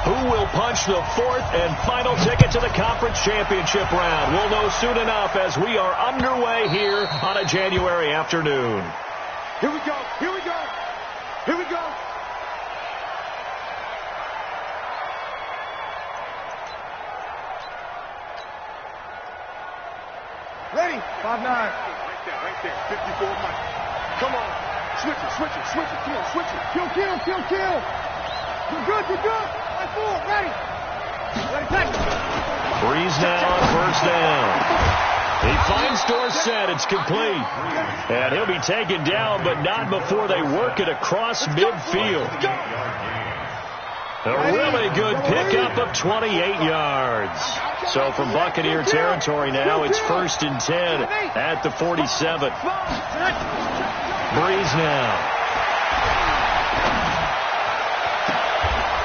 Who will punch the fourth and final ticket to the conference championship round? We'll know soon enough as we are underway here on a January afternoon. Here we go. Here we go. Here we go. Ready? 5'9". Right there. 54 Mike. Come on. Switch it. Come on, switch it. Kill. You're good. 5-4. Ready, take it. Breeze now on first down. He finds Dorsett. It's complete. And he'll be taken down, but not before they work it across midfield. A really good pickup of 28 yards. So from Buccaneer territory now, it's 1st and 10 at the 47. Breeze now.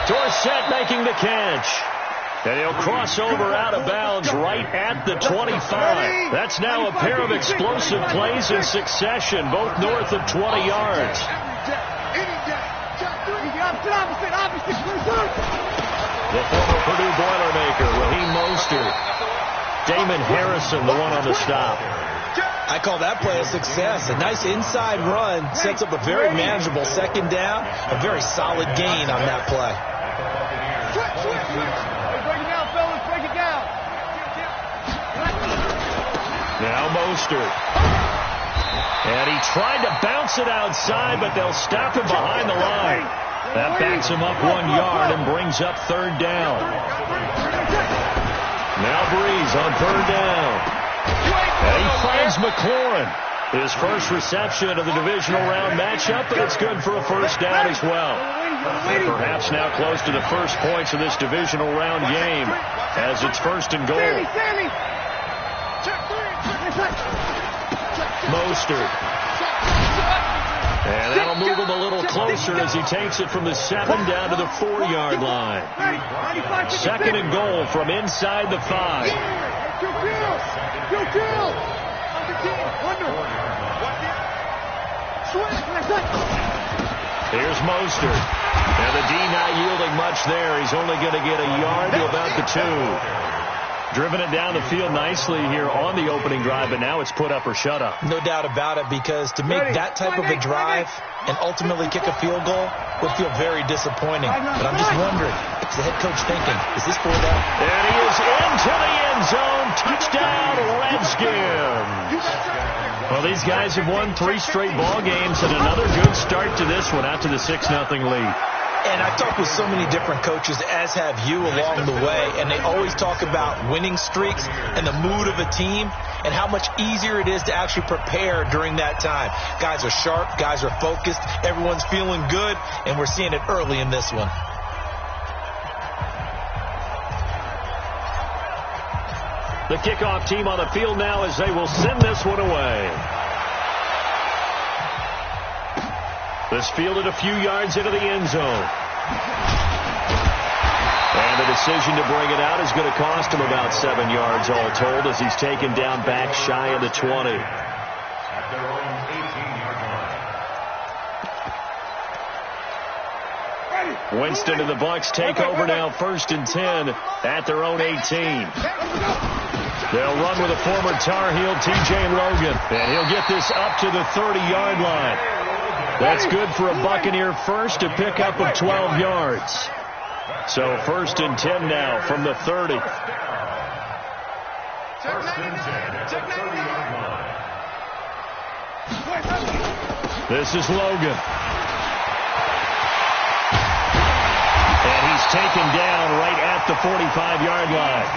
Dorsett making the catch. And he'll cross over out of bounds right at the 25. That's now a pair of explosive plays in succession, both north of 20 yards. The former Purdue Boilermaker, Raheem Mostert. Damon Harrison, the one on the stop. I call that play a success. A nice inside run sets up a very manageable second down. A very solid gain on that play. Break it down. Now Mostert. And he tried to bounce it outside, but they'll stop him behind the line. That backs him up 1 yard and brings up 3rd down. Now Breeze on 3rd down. And he finds McLaurin. His first reception of the divisional round matchup, but it's good for a 1st down as well. And perhaps now close to the first points of this divisional round game as it's 1st and goal. Mostert. And that'll move him a little closer as he takes it from the 7 down to the 4-yard line. 2nd and goal from inside the 5. Here's Mostert. And the D not yielding much there. He's only going to get a yard to about the 2. Driven it down the field nicely here on the opening drive, but now it's put up or shut up. No doubt about it, because to make that type of a drive and ultimately kick a field goal would feel very disappointing. But I'm just wondering, is the head coach thinking, is this for them? And he is into the end zone. Touchdown, Redskins. Well, these guys have won 3 straight ball games and another good start to this one out to the 6-0 lead. And I've talked with so many different coaches, as have you, along the way, and they always talk about winning streaks and the mood of a team and how much easier it is to actually prepare during that time. Guys are sharp, guys are focused, everyone's feeling good, and we're seeing it early in this one. The kickoff team on the field now as they will send this one away. This fielded a few yards into the end zone. And the decision to bring it out is going to cost him about 7 yards all told as he's taken down back shy of the 20. Winston and the Bucs take over now 1st and 10 at their own 18. They'll run with a former Tar Heel, T.J. Logan. And he'll get this up to the 30-yard line. That's good for a Buccaneer first, a pickup of 12 yards. So 1st and 10 now from the 30. This is Logan. And he's taken down right at the 45-yard line.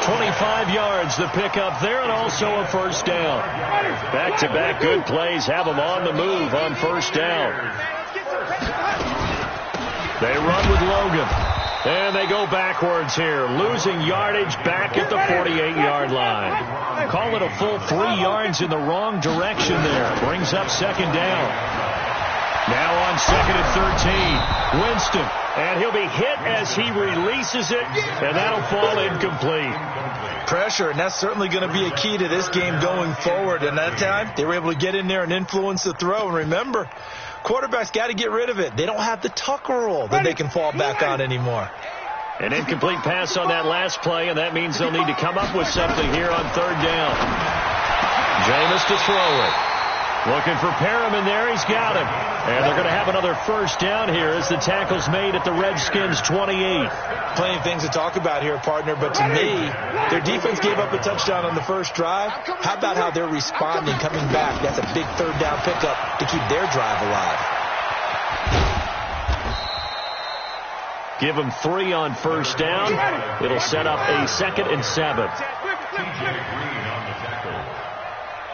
25 yards the pickup there, and also a 1st down. Back-to-back good plays have them on the move on 1st down. They run with Logan. And they go backwards here, losing yardage back at the 48-yard line. Call it a full 3 yards in the wrong direction there. Brings up 2nd down. Now on 2nd and 13. Winston. And he'll be hit as he releases it, and that'll fall incomplete. Pressure, and that's certainly going to be a key to this game going forward. And that time, they were able to get in there and influence the throw. And remember, quarterbacks got to get rid of it. They don't have the tuck rule that they can fall back on anymore. An incomplete pass on that last play, and that means they'll need to come up with something here on third down. Jameis to throw it. Looking for Perriman there. He's got him. And they're going to have another first down here as the tackle's made at the Redskins 28. Plenty of things to talk about here, partner, but to me, their defense gave up a touchdown on the first drive. How about how they're responding, coming back? That's a big third down pickup to keep their drive alive. Give them 3 on first down. It'll set up a 2nd and 7.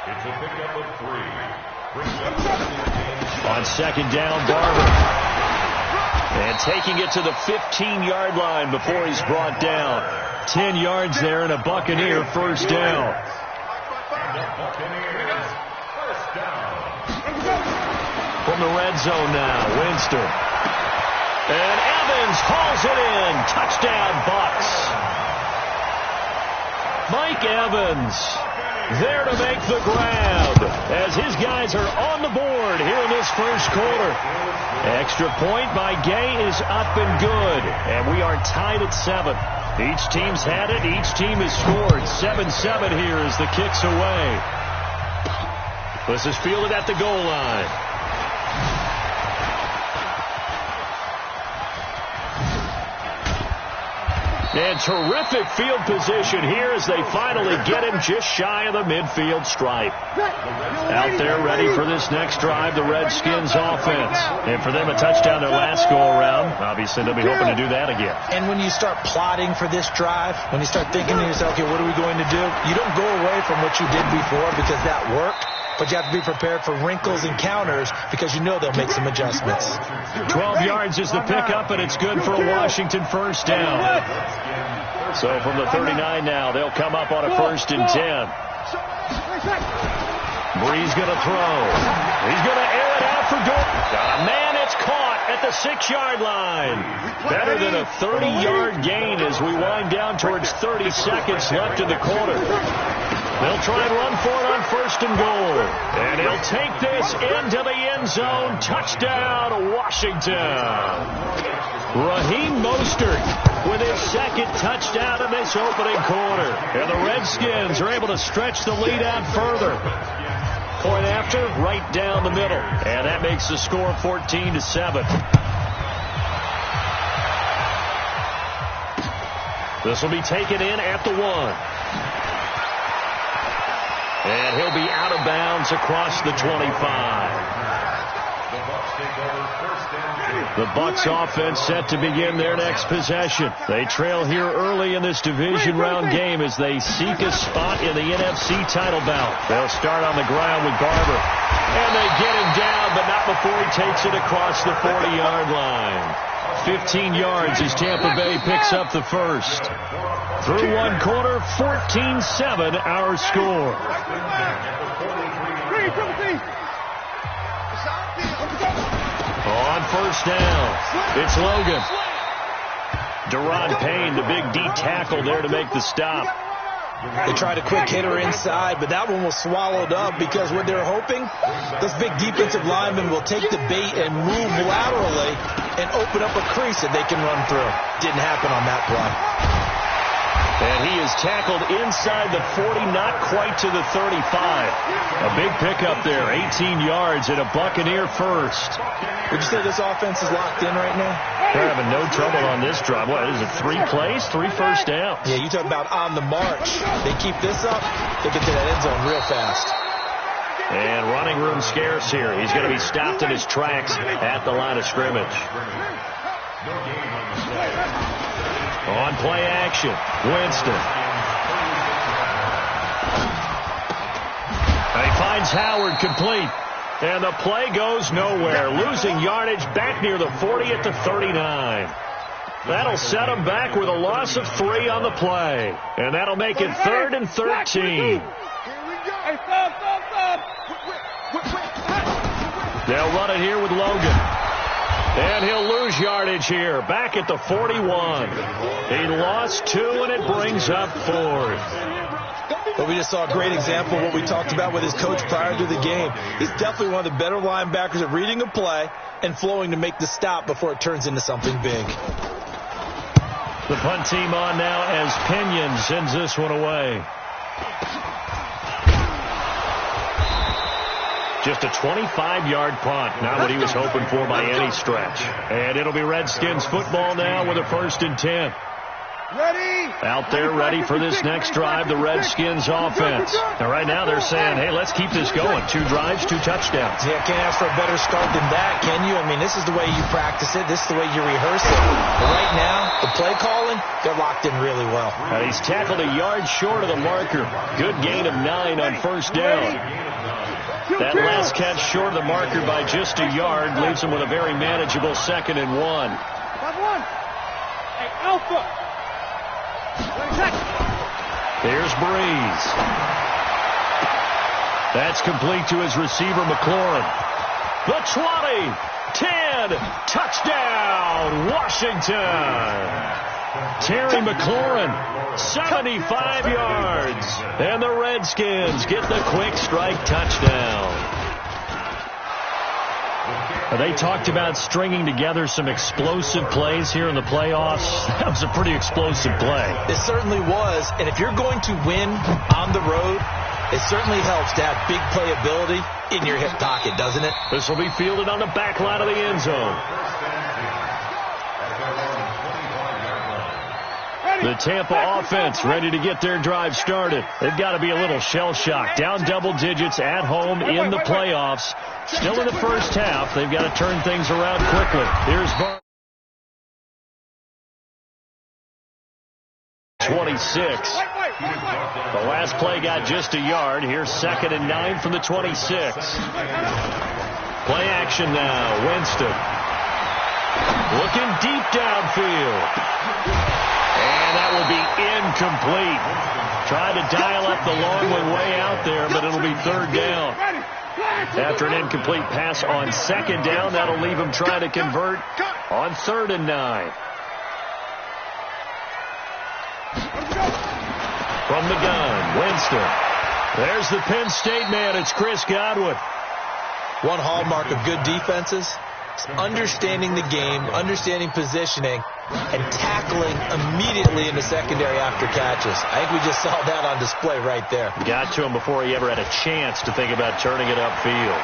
It's a pickup of 3. On 2nd down, Barber. And taking it to the 15-yard line before he's brought down. 10 yards there and a Buccaneer first down. From the red zone now, Winston. And Evans hauls it in. Touchdown, Bucs. Mike Evans there to make the grab as his guys are on the board here in this first quarter. Extra point by Gay is up and good. And we are tied at 7. Each team's had it. Each team has scored. 7-7 here as the kick's away. This is fielded at the goal line. And terrific field position here as they finally get him just shy of the midfield stripe. Out there ready for this next drive, the Redskins offense. And for them, a touchdown their last go-around. Obviously, they'll be hoping to do that again. And when you start plotting for this drive, when you start thinking to yourself, okay, what are we going to do? You don't go away from what you did before because that worked. But you have to be prepared for wrinkles and counters because you know they'll make some adjustments. 12 yards is the pickup, and it's good for a Washington first down. So from the 39 now, they'll come up on a 1st and 10. Bree's going to throw. He's going to air it out for Gordon. Got a man, it's caught at the 6-yard line. Better than a 30-yard gain as we wind down towards 30 seconds left in the quarter. They'll try and run for it on 1st and goal. And he'll take this into the end zone. Touchdown, Washington. Raheem Mostert with his 2nd touchdown in this opening quarter. And the Redskins are able to stretch the lead out further. Point after, right down the middle. And that makes the score 14-7. This will be taken in at the 1. And he'll be out of bounds across the 25. The Bucs offense set to begin their next possession. They trail here early in this division round game as they seek a spot in the NFC title bout. They'll start on the ground with Barber. And they get him down, but not before he takes it across the 40-yard line. 15 yards as Tampa Bay picks up the first. Through one quarter, 14-7 our score. On first down, it's Logan. Deron Payne, the big D tackle there to make the stop. They tried a quick hitter inside, but that one was swallowed up because what they're hoping, those big defensive linemen will take the bait and move laterally and open up a crease that they can run through. Didn't happen on that play. And he is tackled inside the 40, not quite to the 35. A big pickup there, 18 yards and a Buccaneer first. Would you say this offense is locked in right now? They're having no trouble on this drive. What is it, 3 plays, 3 first downs? Yeah, you talk about on the march. They keep this up, they get to that end zone real fast. And running room scarce here. He's going to be stopped in his tracks at the line of scrimmage. On play action, Winston. He finds Howard complete. And the play goes nowhere. Losing yardage back near the 40 at the 39. That'll set him back with a loss of 3 on the play. And that'll make it 3rd and 13. They'll run it here with Logan. And he'll lose yardage here. Back at the 41. He lost 2, and it brings up 4th. But we just saw a great example of what we talked about with his coach prior to the game. He's definitely one of the better linebackers at reading a play and flowing to make the stop before it turns into something big. The punt team on now as Pinion sends this one away. Just a 25-yard punt. Not what he was hoping for by any stretch. And it'll be Redskins football now with a 1st and 10. Out there ready for this next drive, the Redskins offense. And right now they're saying, hey, let's keep this going. 2 drives, 2 touchdowns. Yeah, can't ask for a better start than that, can you? I mean, this is the way you practice it. This is the way you rehearse it. But right now, the play calling, they're locked in really well. He's tackled a yard short of the marker. Good gain of 9 on 1st down. That last catch short of the marker by just a yard leaves him with a very manageable 2nd and 1. 5-1. Hey, Alpha. Here's Breeze. That's complete to his receiver, McLaurin. The 20, 10, touchdown, Washington. Terry McLaurin, 75 yards. And the Redskins get the quick strike touchdown. They talked about stringing together some explosive plays here in the playoffs. That was a pretty explosive play. It certainly was. And if you're going to win on the road, it certainly helps to have big playability in your hip pocket, doesn't it? This will be fielded on the back line of the end zone. The Tampa offense ready to get their drive started. They've got to be a little shell-shocked. Down double digits at home in the playoffs. Still in the first half. They've got to turn things around quickly. Here's 26. The last play got just a yard. Here's 2nd and 9 from the 26. Play action now. Winston. Looking deep downfield. And that will be incomplete. Tried to dial up the long one way out there, but it'll be 3rd down. After an incomplete pass on 2nd down, that'll leave him trying to convert on 3rd and 9. From the gun, Winston. There's the Penn State man. It's Chris Godwin. One hallmark of good defenses is understanding the game, understanding positioning, and tackling immediately in the secondary after catches. I think we just saw that on display right there. Got to him before he ever had a chance to think about turning it upfield.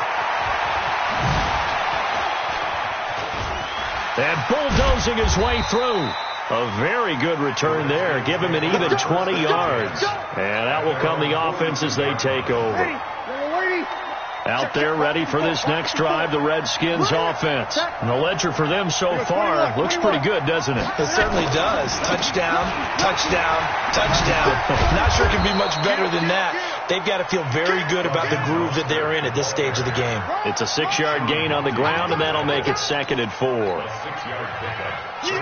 And bulldozing his way through. A very good return there. Give him an even 20 yards. And that will come the offense as they take over. Out there ready for this next drive, the Redskins offense. And the ledger for them so far looks pretty good, doesn't it? It certainly does. Touchdown, touchdown, touchdown. Not sure it can be much better than that. They've got to feel very good about the groove that they're in at this stage of the game. It's a 6-yard gain on the ground, and that'll make it 2nd and 4.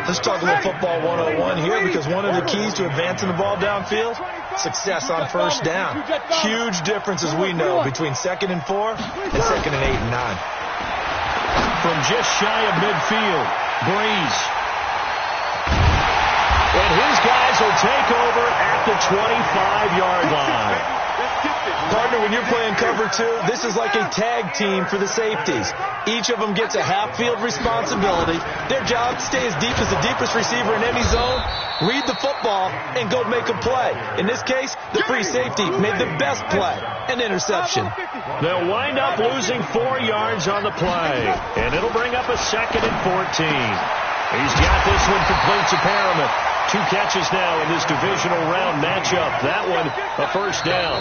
Let's talk a little football 101 here, because one of the keys to advancing the ball downfield, success on 1st down. Huge difference, as we know, between 2nd and 4 and 2nd and 8 and 9. From just shy of midfield, Breeze. And his guys will take over at the 25-yard line. Partner, when you're playing cover 2, this is like a tag team for the safeties. Each of them gets a half-field responsibility. Their job, stay as deep as the deepest receiver in any zone, read the football, and go make a play. In this case, the free safety made the best play, an interception. They'll wind up losing 4 yards on the play, and it'll bring up a 2nd and 14. He's got this one complete to Perriman. 2 catches now in this divisional round matchup. That one, a 1st down.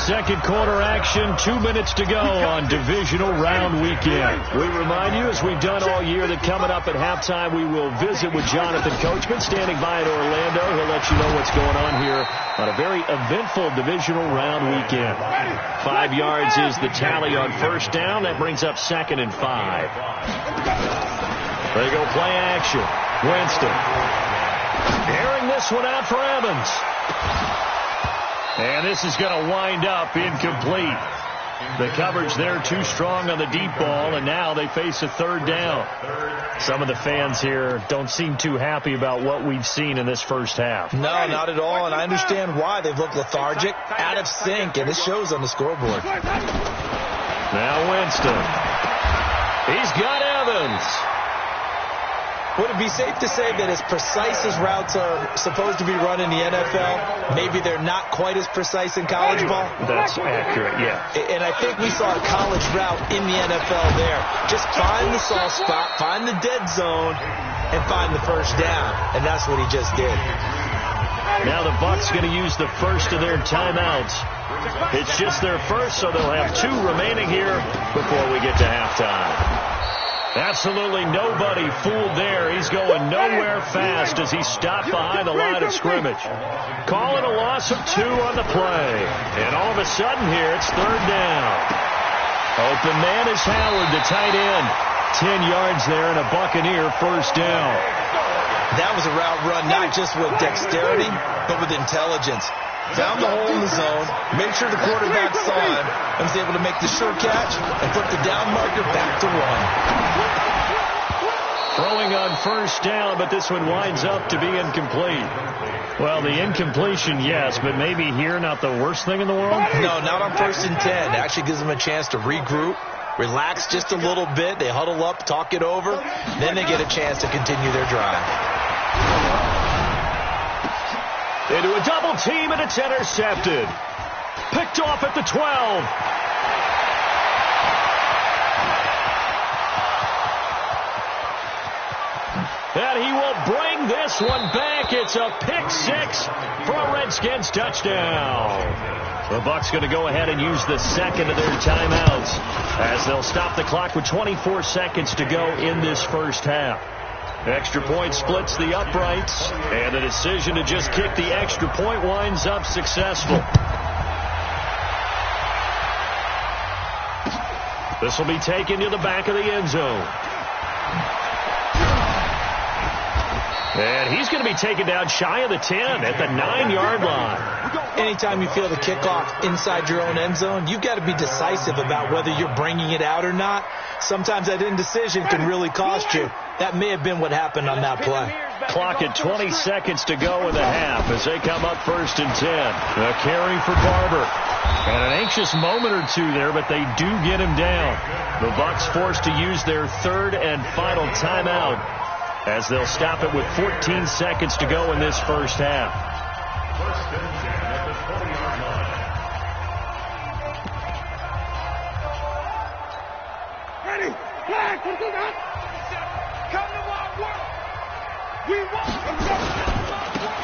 2nd quarter action, 2 minutes to go on divisional round weekend. We remind you, as we've done all year, that coming up at halftime, we will visit with Jonathan Coachman, standing by in Orlando. He'll let you know what's going on here on a very eventful divisional round weekend. 5 yards is the tally on 1st down. That brings up 2nd and 5. There you go, play action. Winston. Airing this one out for Evans. And this is going to wind up incomplete. The coverage there too strong on the deep ball, and now they face a 3rd down. Some of the fans here don't seem too happy about what we've seen in this first half. No, not at all, and I understand why. They've looked lethargic, out of sync, and it shows on the scoreboard. Now Winston. He's got Evans. Would it be safe to say that as precise as routes are supposed to be run in the NFL, maybe they're not quite as precise in college ball? That's accurate, yeah. And I think we saw a college route in the NFL there. Just find the soft spot, find the dead zone, and find the first down. And that's what he just did. Now the Bucs going to use the first of their timeouts. It's just their first, so they'll have 2 remaining here before we get to halftime. Absolutely nobody fooled there. He's going nowhere fast as he stopped behind the line of scrimmage. Calling a loss of 2 on the play. And all of a sudden here, it's 3rd down. Open man is Howard, the tight end. 10 yards there and a Buccaneer first down. That was a route run not just with dexterity, but with intelligence. Found the hole in the zone, made sure the quarterback saw him, and was able to make the sure catch and put the down marker back to 1. Throwing on first down, but this one winds up to be incomplete. Well, the incompletion, yes, but maybe here not the worst thing in the world? No, not on 1st and 10. It actually gives them a chance to regroup, relax just a little bit. They huddle up, talk it over, then they get a chance to continue their drive. Into a double team, and it's intercepted. Picked off at the 12. And he will bring this one back. It's a pick 6 for a Redskins touchdown. The Bucs going to go ahead and use the second of their timeouts as they'll stop the clock with 24 seconds to go in this first half. Extra point splits the uprights, and the decision to just kick the extra point winds up successful. This will be taken to the back of the end zone. And he's going to be taken down shy of the 10 at the 9-yard line. Anytime you feel the kickoff inside your own end zone, you've got to be decisive about whether you're bringing it out or not. Sometimes that indecision can really cost you. That may have been what happened on that play. Clock at 20 seconds to go in the half as they come up 1st and 10. A carry for Barber. And an anxious moment or two there, but they do get him down. The Bucs forced to use their 3rd and final timeout as they'll stop it with 14 seconds to go in this first half. Ready? Flag, what you got? Come to our work. We want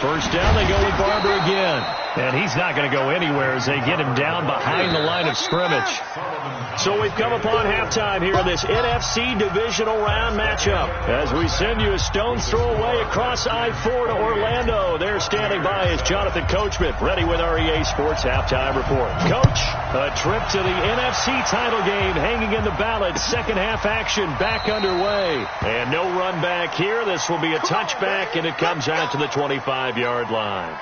First down, they go with Barber again. And he's not going to go anywhere as they get him down behind the line of scrimmage. So we've come upon halftime here in this NFC divisional round matchup as we send you a stone's throw away across I-4 to Orlando. There standing by is Jonathan Coachman, ready with our EA Sports Halftime Report. Coach, a trip to the NFC title game hanging in the balance. Second half action back underway. And no run back here. This will be a touchback, and it comes out to the 25-yard line.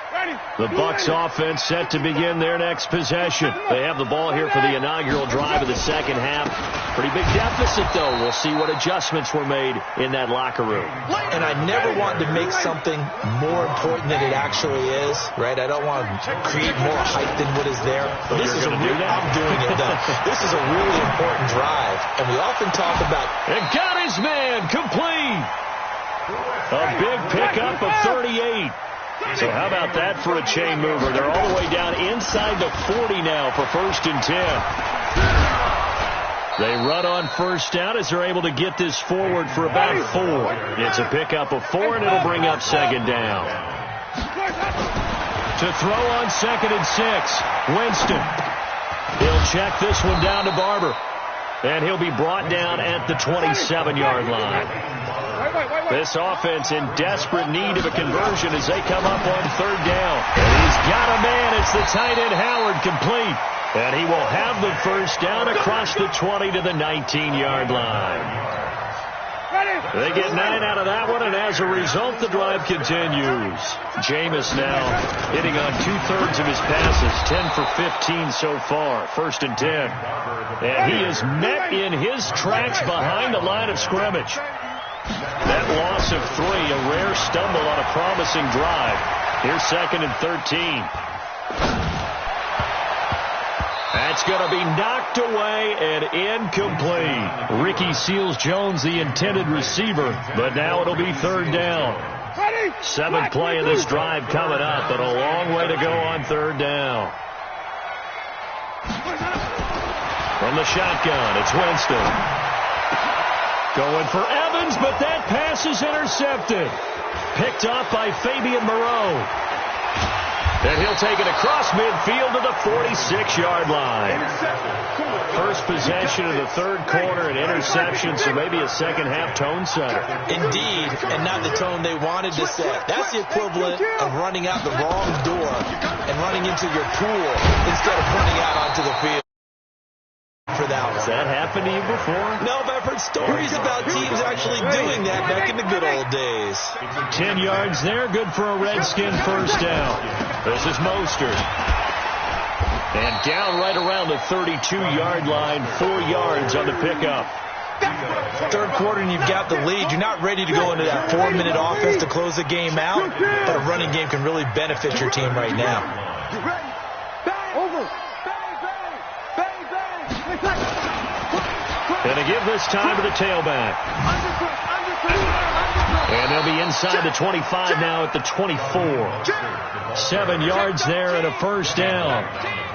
The Bucs offense set to begin their next possession. They have the ball here for the inaugural drive of the second half. Pretty big deficit, though. We'll see what adjustments were made in that locker room. And I never want to make something more important than it actually is, right? I don't want to create more hype than what is there. But this is I'm doing it, though. This is a really important drive. And we often talk about... And got his man complete. A big pickup of 38. So how about that for a chain mover? They're all the way down inside the 40 now for 1st and 10. They run on first down as they're able to get this forward for about 4. It's a pickup of 4, and it'll bring up 2nd down. To throw on 2nd and 6, Winston. He'll check this one down to Barber. And he'll be brought down at the 27-yard line. This offense in desperate need of a conversion as they come up on 3rd down. And he's got a man. It's the tight end Howard complete. And he will have the first down across the 20 to the 19-yard line. They get 9 out of that one, and as a result, the drive continues. Jameis now hitting on 2/3 of his passes, 10 for 15 so far, 1st and 10. And he is met in his tracks behind the line of scrimmage. That loss of 3, a rare stumble on a promising drive. Here's 2nd and 13. That's going to be knocked away and incomplete. Ricky Seals-Jones, the intended receiver, but now it'll be third down. Seventh play of this drive coming up, but a long way to go on third down. From the shotgun, it's Winston. Going for Evans, but that pass is intercepted. Picked off by Fabian Moreau. And he'll take it across midfield to the 46-yard line. First possession of the third quarter, an interception, so maybe a second-half tone setter. Indeed, and not the tone they wanted to set. That's the equivalent of running out the wrong door and running into your pool instead of running out onto the field. For that one. Has that happened to you before? No, but I've heard stories about teams actually doing that back in the good old days. 10 yards there, good for a Redskin first down. This is Mostert. And down right around the 32-yard line, 4 yards on the pickup. Third quarter and you've got the lead. You're not ready to go into that 4-minute offense to close the game out, but a running game can really benefit your team right now. Going to give this time to the tailback. And they'll be inside the 25 now at the 24. 7 yards there and a first down.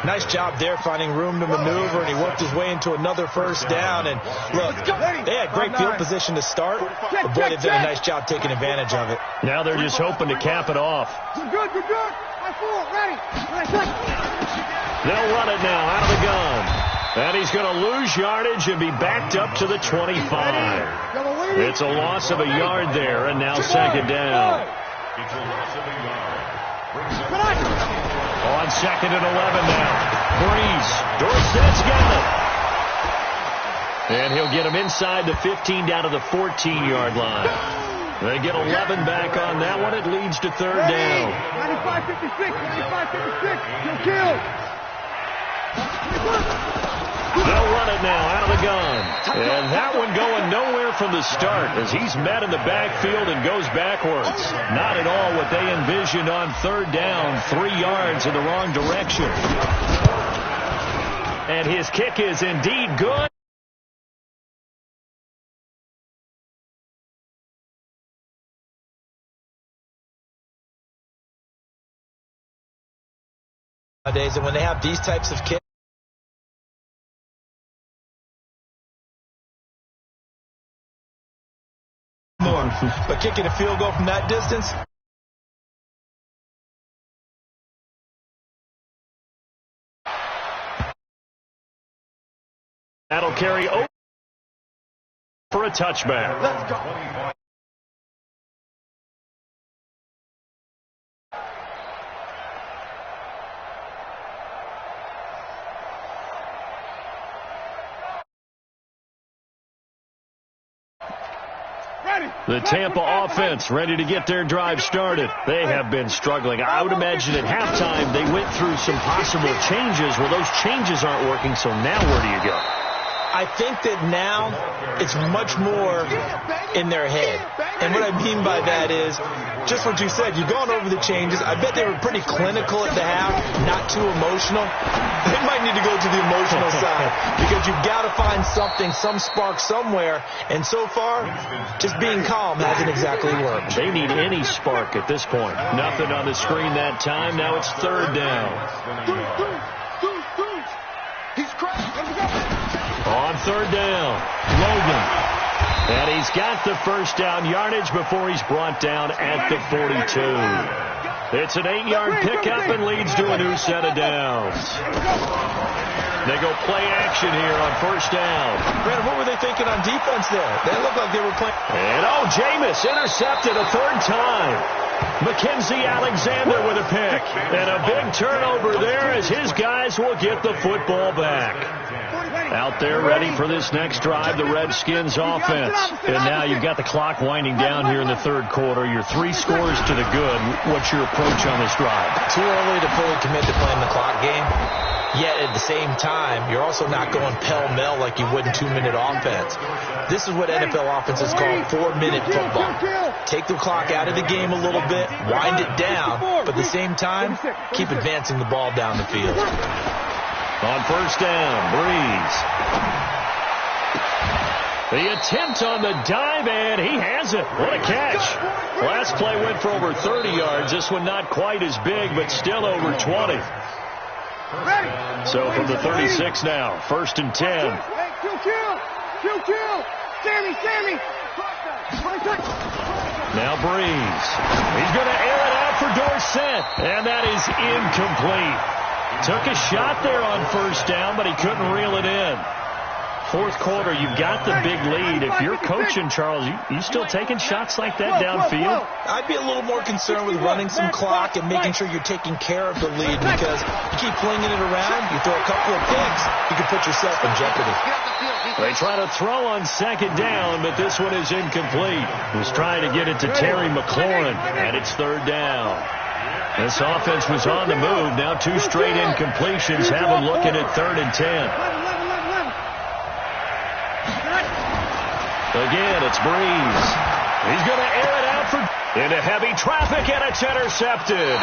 Nice job there finding room to maneuver, and he worked his way into another first down. And look, they had great field position to start, but boy, they've done a nice job taking advantage of it. Now they're just hoping to cap it off. You're good. Ready. They'll run it now out of the gun. And he's going to lose yardage and be backed up to the 25. It's a loss of a yard there, and now second down. It's a loss of a yard. On second and 11 now. Breeze. Dorsett's got it. And he'll get him inside the 15 down to the 14-yard line. They get 11 back on that one. It leads to third down. 95-56. You'll kill. They'll run it now out of the gun. And that one going nowhere from the start as he's met in the backfield and goes backwards. Not at all what they envisioned on third down. 3 yards in the wrong direction. And his kick is indeed good. Nowadays, and when they have these types of kicks, but kicking a field goal from that distance, that'll carry over for a touchback. Let's go. The Tampa offense ready to get their drive started. They have been struggling. I would imagine at halftime they went through some possible changes. Well, those changes aren't working, so now where do you go? I think that now it's much more in their head. And what I mean by that is just what you said. You've gone over the changes. I bet they were pretty clinical at the half, not too emotional. They might need to go to the emotional side because you've got to find something, some spark somewhere. And so far, just being calm hasn't exactly worked. They need any spark at this point. Nothing on the screen that time. Now it's third down. He's cracked. On third down, Logan. And he's got the first down yardage before he's brought down at the 42. It's an 8-yard pickup and leads to a new set of downs. They go play action here on first down. Brandon, what were they thinking on defense there? They looked like they were playing. And Jameis intercepted a third time. Mackenzie Alexander with a pick. And a big turnover there as his guys will get the football back. Out there ready for this next drive, the Redskins offense. And now you've got the clock winding down here in the third quarter. You're 3 scores to the good. What's your approach on this drive? Too early to fully commit to playing the clock game. Yet at the same time, you're also not going pell-mell like you would in 2-minute offense. This is what NFL offenses call 4-minute football. Take the clock out of the game a little bit, wind it down, but at the same time, keep advancing the ball down the field. On first down, Breeze. The attempt on the dive, and he has it. What a catch. Last play went for over 30 yards. This one not quite as big, but still over 20. So from the 36 now, first and 10. Now Breeze. He's going to air it out for Dorsett, and that is incomplete. Took a shot there on first down, but he couldn't reel it in. Fourth quarter, you've got the big lead. If you're coaching, Charles, you still taking shots like that downfield? I'd be a little more concerned with running some clock and making sure you're taking care of the lead, because you keep flinging it around, you throw a couple of picks, you can put yourself in jeopardy. They try to throw on second down, but this one is incomplete. He's trying to get it to Terry McLaurin, and it's third down. This offense was on the move. Now two straight incompletions have them looking at third and 10. Again, it's Breeze. He's going to air it out into heavy traffic, and it's intercepted.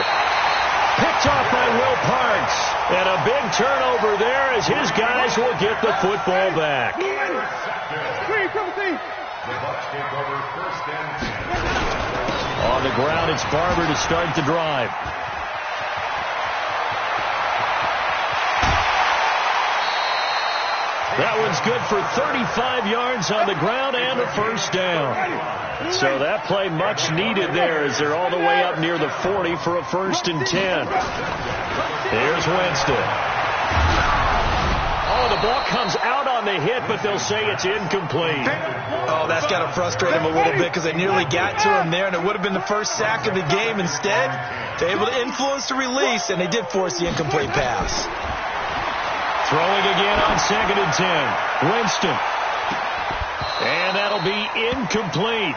Picked off by Will Parks. And a big turnover there as his guys will get the football back. On the ground, it's Barber to start the drive. That one's good for 35 yards on the ground and a first down. So that play much needed there as they're all the way up near the 40 for a first and 10. Here's Winston. Oh, the ball comes out on the hit, but they'll say it's incomplete. Oh, that's got to frustrate him a little bit because they nearly got to him there, and it would have been the first sack of the game. Instead, they're able to influence the release, and they did force the incomplete pass. Throwing again on second and 10. Winston. And that'll be incomplete.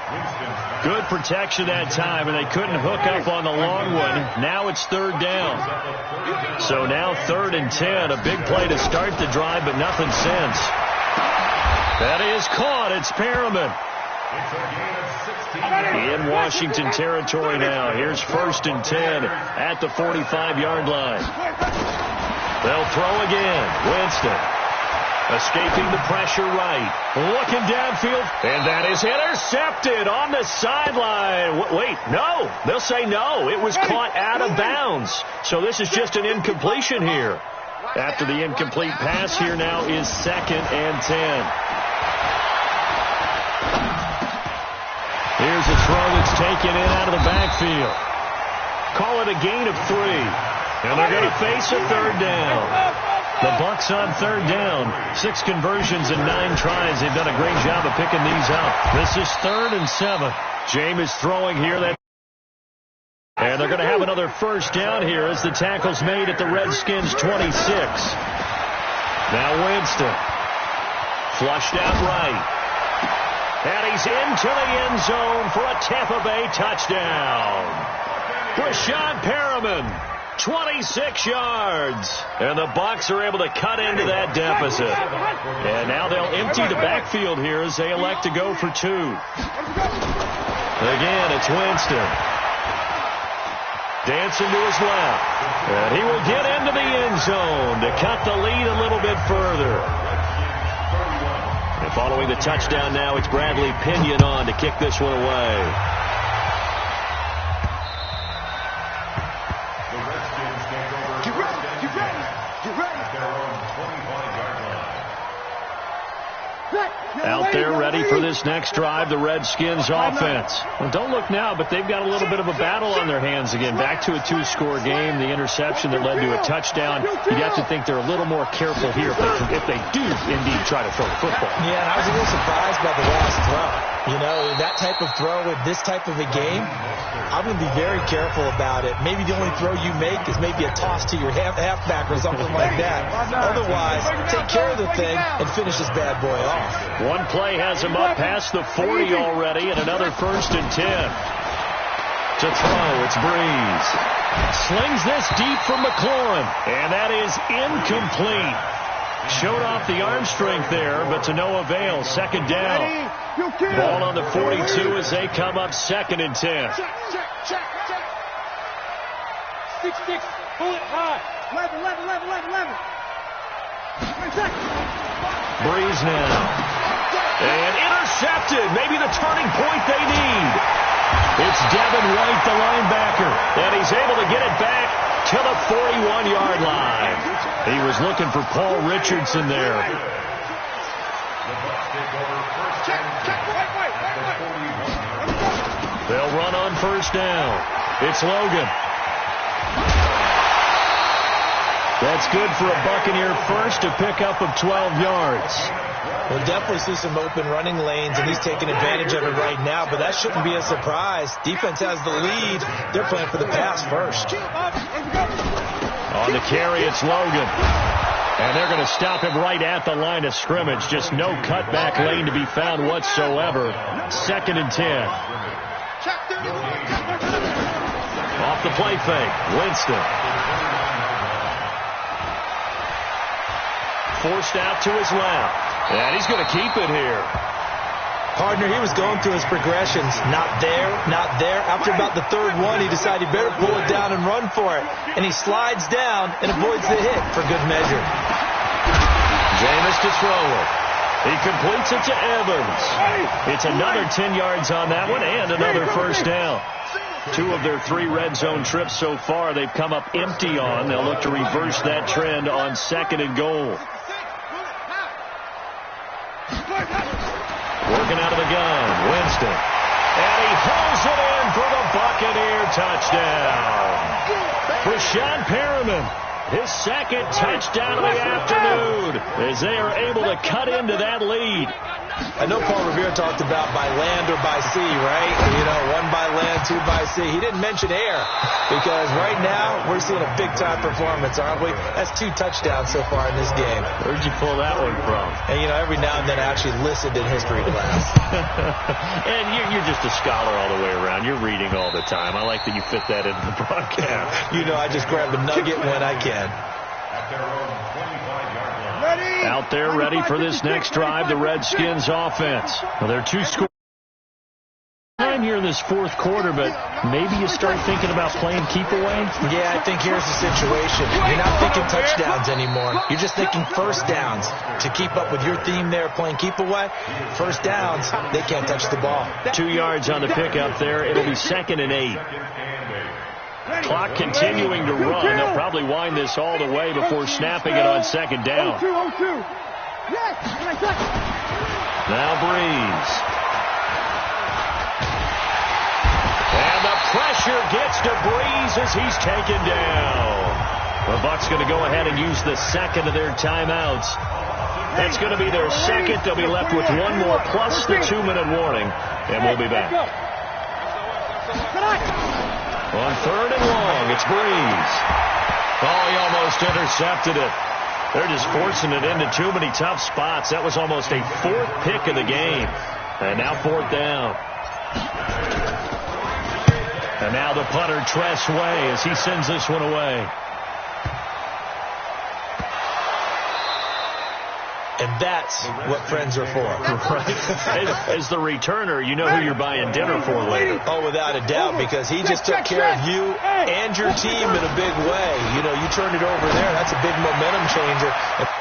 Good protection that time, and they couldn't hook up on the long one. Now it's third down. So now third and 10. A big play to start the drive, but nothing since. That is caught. It's Perriman. In Washington territory now. Here's first and 10 at the 45-yard line. They'll throw again. Winston escaping the pressure right. Looking downfield. And that is intercepted on the sideline. Wait, no. They'll say no. It was caught out of bounds. So this is just an incompletion here. After the incomplete pass, here now is second and 10. Here's a throw that's taken in out of the backfield. Call it a gain of 3. And they're going to face a third down. The Bucs on third down. 6 conversions and 9 tries. They've done a great job of picking these up. This is third and 7. Jameis throwing here. And they're going to have another first down here as the tackle's made at the Redskins 26. Now Winston. Flushed out right. And he's into the end zone for a Tampa Bay touchdown. Rashad Perriman. 26 yards. And the Bucs are able to cut into that deficit. And now they'll empty the backfield here as they elect to go for 2. Again, it's Winston. Dancing to his left. And he will get into the end zone to cut the lead a little bit further. And following the touchdown now, it's Bradley Pinion on to kick this one away. Out there ready for this next drive, the Redskins offense. Well, don't look now, but they've got a little bit of a battle on their hands again. Back to a 2-score game, the interception that led to a touchdown. You have to think they're a little more careful here if they do indeed try to throw the football. Yeah, and I was a little surprised by the last throw. You know, that type of throw in this type of a game, I'm going to be very careful about it. Maybe the only throw you make is maybe a toss to your halfback or something like that. Otherwise, take care of the thing and finish this bad boy off. One play has him up past the 40 already, and another first and 10. To throw, it's Breeze. Slings this deep from McLaurin, and that is incomplete. Showed off the arm strength there, but to no avail. Second down. Ball on the 42 as they come up second and 10. Check. 6-6. Pull it high. 11. Breeze now. And intercepted. Maybe the turning point they need. It's Devin White, the linebacker. And he's able to get it back to the 41-yard line. He was looking for Paul Richardson there. They'll run on first down. It's Logan. That's good for a Buccaneer first, a pickup of 12 yards. We'll definitely see some open running lanes, and he's taking advantage of it right now, but that shouldn't be a surprise. Defense has the lead. They're playing for the pass first. On the carry, it's Logan. And they're going to stop him right at the line of scrimmage. Just no cutback lane to be found whatsoever. 2nd and 10. Off the play fake, Winston. Forced out to his left. And he's going to keep it here. Partner, he was going through his progressions. Not there, not there. After about the 3rd one, he decided he better pull it down and run for it. And he slides down and avoids the hit for good measure. Jameis to throw it. He completes it to Evans. It's another 10 yards on that one and another first down. 2 of their 3 red zone trips so far they've come up empty on. They'll look to reverse that trend on 2nd and goal. Working out of the gun, Winston. And he hauls it in for the Buccaneer touchdown. Rashawn Perriman, his 2nd touchdown of the afternoon, as they are able to cut into that lead. I know Paul Revere talked about by land or by sea, right? You know, 1 by land, 2 by sea. He didn't mention air because right now we're seeing a big-time performance, aren't we? That's 2 touchdowns so far in this game. Where'd you pull that one from? And, you know, every now and then I actually listened in history class. And you're just a scholar all the way around. You're reading all the time. I like that you fit that into the broadcast. You know, I just grab a nugget when I can. Out there ready for this next drive, the Redskins offense. Well, they're 2 scores time here in this 4th quarter, but maybe you start thinking about playing keep away? Yeah, I think here's the situation. You're not thinking touchdowns anymore. You're just thinking first downs. To keep up with your theme there, playing keep away, first downs, they can't touch the ball. 2 yards on the pickup there. It'll be 2nd and 8. Clock continuing to run. They'll probably wind this all the way before snapping it on 2nd down. Now Breeze. And the pressure gets to Breeze as he's taken down. The Bucs going to go ahead and use the 2nd of their timeouts. That's going to be their 2nd. They'll be left with 1 more plus the 2-minute warning. And we'll be back. On 3rd and long, it's Breeze. Oh, he almost intercepted it. They're just forcing it into too many tough spots. That was almost a 4th pick of the game. And now 4th down. And now the punter, Tress Way, as he sends this one away. And that's what friends are for. Right. As the returner, you know who you're buying dinner for later. Oh, without a doubt, because he just took care of you and your team in a big way. You know, you turned it over there. That's a big momentum changer.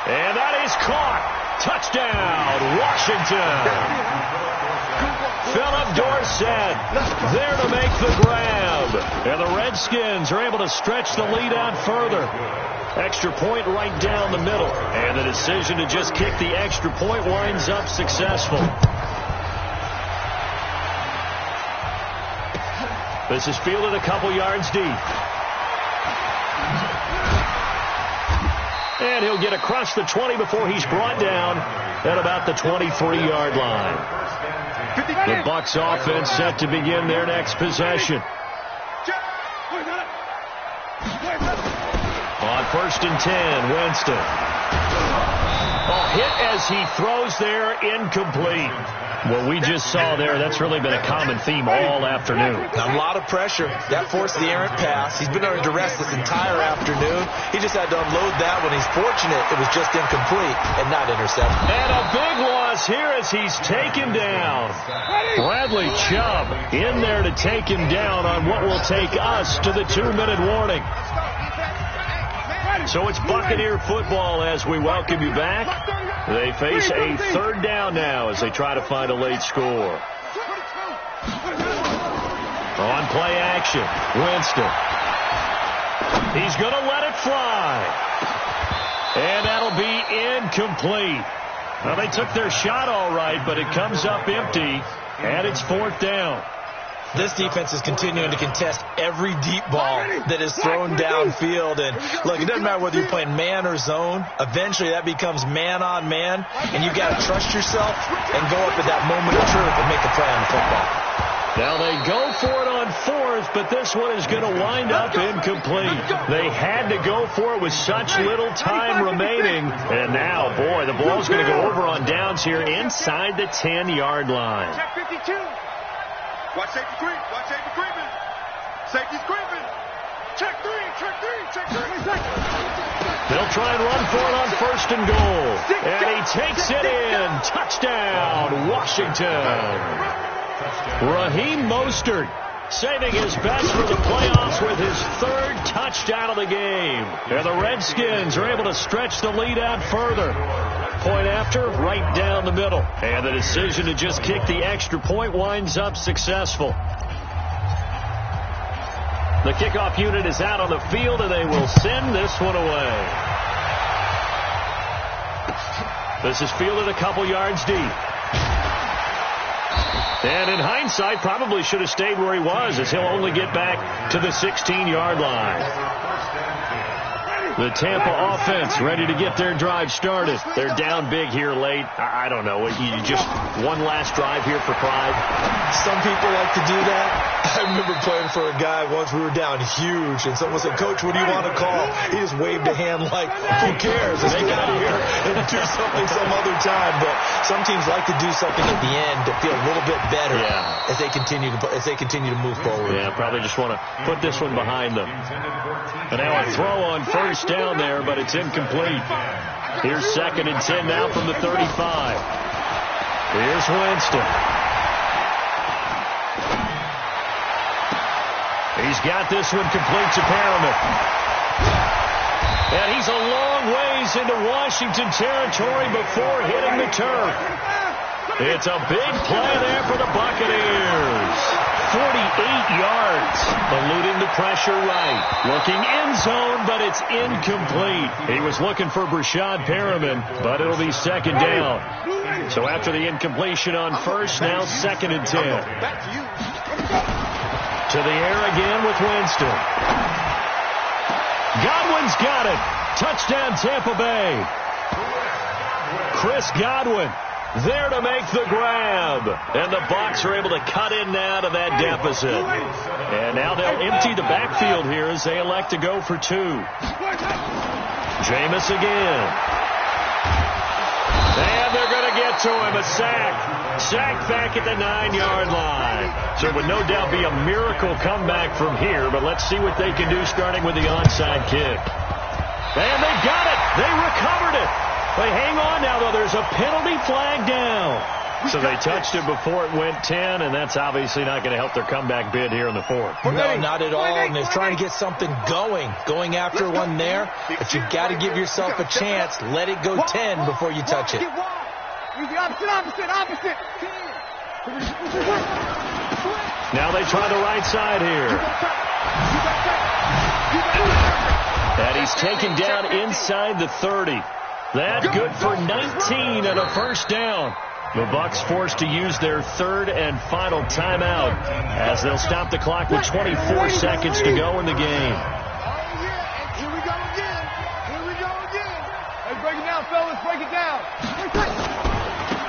And that is caught. Touchdown, Washington. Philip Dorsett there to make the grab. And the Redskins are able to stretch the lead out further. Extra point right down the middle. And the decision to just kick the extra point winds up successful. This is fielded a couple yards deep. And he'll get across the 20 before he's brought down at about the 23-yard line. The Bucs offense set to begin their next possession. On 1st and 10, Winston. Hit as he throws there, incomplete. What we just saw there, that's really been a common theme all afternoon. A lot of pressure. That forced the errant pass. He's been under duress this entire afternoon. He just had to unload that one. He's fortunate it was just incomplete and not intercepted. And a big loss here as he's taken down. Bradley Chubb in there to take him down on what will take us to the 2-minute warning. So it's Buccaneer football as we welcome you back. They face a third down now as they try to find a late score. On play action, Winston. He's going to let it fly. And that'll be incomplete. Well, they took their shot all right, but it comes up empty, and it's fourth down. This defense is continuing to contest every deep ball that is thrown downfield. And, look, it doesn't matter whether you're playing man or zone. Eventually, that becomes man on man, and you've got to trust yourself and go up at that moment of truth and make the play on the football. Now they go for it on fourth, but this one is going to wind up incomplete. They had to go for it with such little time remaining. And now, boy, the ball's going to go over on downs here inside the 10-yard line. Check 52. Watch safety creep. Watch safety creeping. Safety's creeping. Check three. Check three. Check three. They'll try and run for it on first and goal. And he takes it in. Touchdown, Washington. Raheem Mostert saving his best for the playoffs with his third touchdown of the game. And the Redskins are able to stretch the lead out further. Point after, right down the middle. And the decision to just kick the extra point winds up successful. The kickoff unit is out on the field, and they will send this one away. This is fielded a couple yards deep. And in hindsight, probably should have stayed where he was, as he'll only get back to the 16-yard line. The Tampa offense ready to get their drive started. They're down big here late. I don't know. You just one last drive here for pride. Some people like to do that. I remember playing for a guy once. We were down huge, and someone said, "Coach, what do you want to call?" He just waved a hand like, "Who cares? Let's get out of here and do something some other time." But some teams like to do something at the end to feel a little bit better as they continue to move forward. Yeah, probably just want to put this one behind them. And now a throw on first down there, but it's incomplete. Here's 2nd and 10 now from the 35. Here's Winston. He's got this one complete to Perriman. And he's a long ways into Washington territory before hitting the turf. It's a big play there for the Buccaneers. 48 yards, eluding the pressure right. Looking end zone, but it's incomplete. He was looking for Brashad Perriman, but it'll be 2nd down. So after the incompletion on first, now 2nd and 10. To the air again with Winston. Godwin's got it. Touchdown, Tampa Bay. Chris Godwin there to make the grab. And the Bucs are able to cut in now to that deficit. And now they'll empty the backfield here as they elect to go for 2. Jameis again. And they're going to get to him. A sack. Sack back at the 9-yard line. So it would no doubt be a miracle comeback from here, but let's see what they can do starting with the onside kick. And they got it. They recovered it. They hang on now, though. There's a penalty flag down. So they touched it before it went 10, and that's obviously not going to help their comeback bid here in the 4th. No, not at all. And they're trying to get something going after one there. But you've got to give yourself a chance. Let it go 10 before you touch it. Opposite. Now they try the right side here. And he's taken down inside the 30. That's good for 19 and a first down. The Bucs forced to use their 3rd and final timeout as they'll stop the clock with 24 seconds to go in the game. Here we go again. Let's break it down, fellas. Break it down.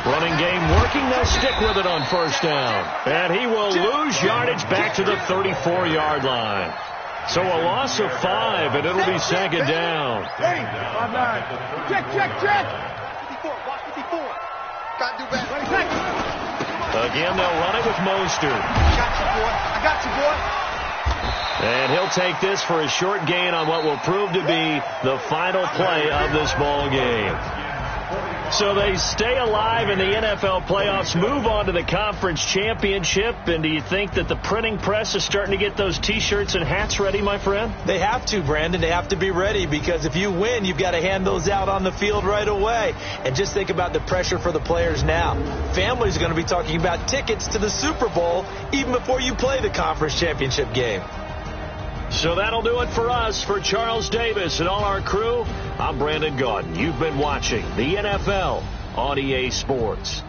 Running game working. They'll stick with it on first down. And he will lose yardage back to the 34-yard line. So a loss of 5, and it'll be 2nd down. 5-9. Check. 54. Watch 54. Got to do better. Again, they'll run it with Mostert. I got you, boy. And he'll take this for a short gain on what will prove to be the final play of this ball game. So they stay alive in the NFL playoffs, move on to the conference championship. And do you think that the printing press is starting to get those T-shirts and hats ready, my friend? They have to, Brandon. They have to be ready, because if you win, you've got to hand those out on the field right away. And just think about the pressure for the players now. Families are going to be talking about tickets to the Super Bowl even before you play the conference championship game. So that'll do it for us. For Charles Davis and all our crew, I'm Brandon Gaudin. You've been watching the NFL on EA Sports.